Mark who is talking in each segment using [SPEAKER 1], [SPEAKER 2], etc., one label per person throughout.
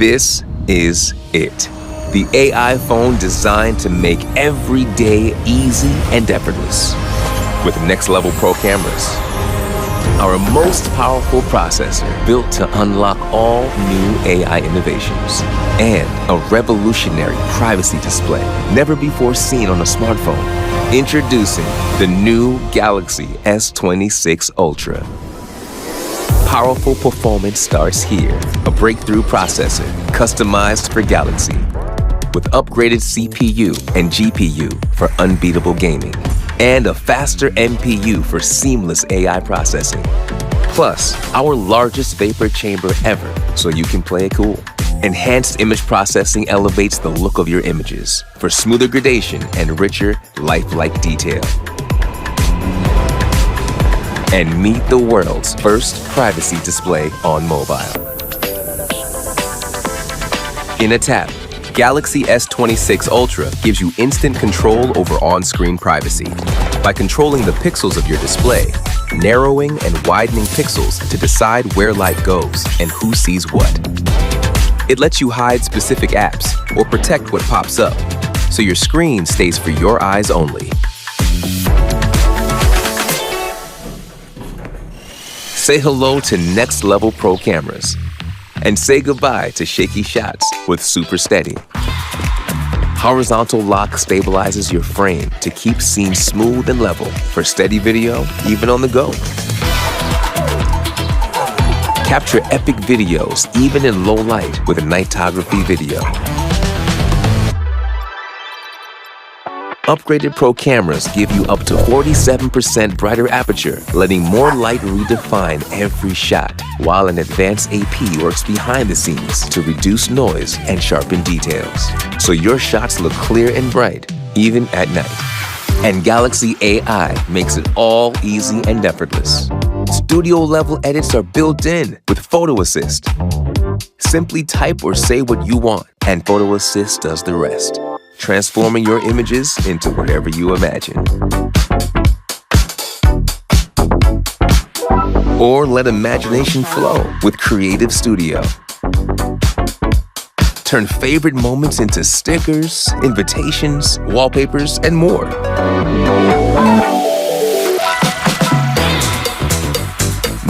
[SPEAKER 1] This is it. The AI phone designed to make every day easy and effortless. With next-level pro cameras, our most powerful processor built to unlock all new AI innovations, and a revolutionary privacy display never before seen on a smartphone. Introducing the new Galaxy S26 Ultra. Powerful performance starts here. A breakthrough processor customized for Galaxy, with upgraded CPU and GPU for unbeatable gaming, and a faster NPU for seamless AI processing. Plus, our largest vapor chamber ever, so you can play it cool. Enhanced image processing elevates the look of your images for smoother gradation and richer, lifelike detail. And meet the world's first privacy display on mobile. In a tap, Galaxy S26 Ultra gives you instant control over on-screen privacy by controlling the pixels of your display, narrowing and widening pixels to decide where light goes and who sees what. It lets you hide specific apps or protect what pops up, so your screen stays for your eyes only. Say hello to next-level pro cameras, and say goodbye to shaky shots with Super Steady. Horizontal lock stabilizes your frame to keep scenes smooth and level for steady video, even on the go. Capture epic videos even in low light with a nightography video. Upgraded pro cameras give you up to 47% brighter aperture, letting more light redefine every shot, while an advanced AP works behind the scenes to reduce noise and sharpen details, so your shots look clear and bright, even at night. And Galaxy AI makes it all easy and effortless. Studio-level edits are built in with Photo Assist. Simply type or say what you want, and Photo Assist does the rest, transforming your images into whatever you imagine. Or let imagination flow with Creative Studio. Turn favorite moments into stickers, invitations, wallpapers, and more.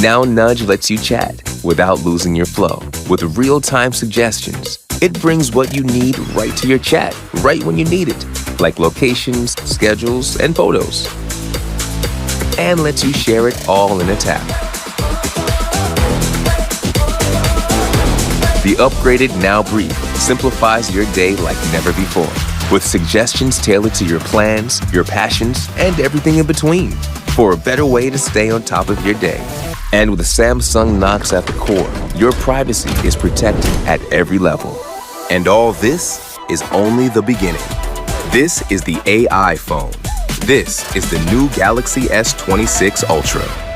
[SPEAKER 1] Now Nudge lets you chat without losing your flow with real-time suggestions. It brings what you need right to your chat, right when you need it, like locations, schedules, and photos. And lets you share it all in a tap. The upgraded Now Brief simplifies your day like never before, with suggestions tailored to your plans, your passions, and everything in between, for a better way to stay on top of your day. And with Samsung Knox at the core, your privacy is protected at every level. And all this is only the beginning. This is the AI phone. This is the new Galaxy S26 Ultra.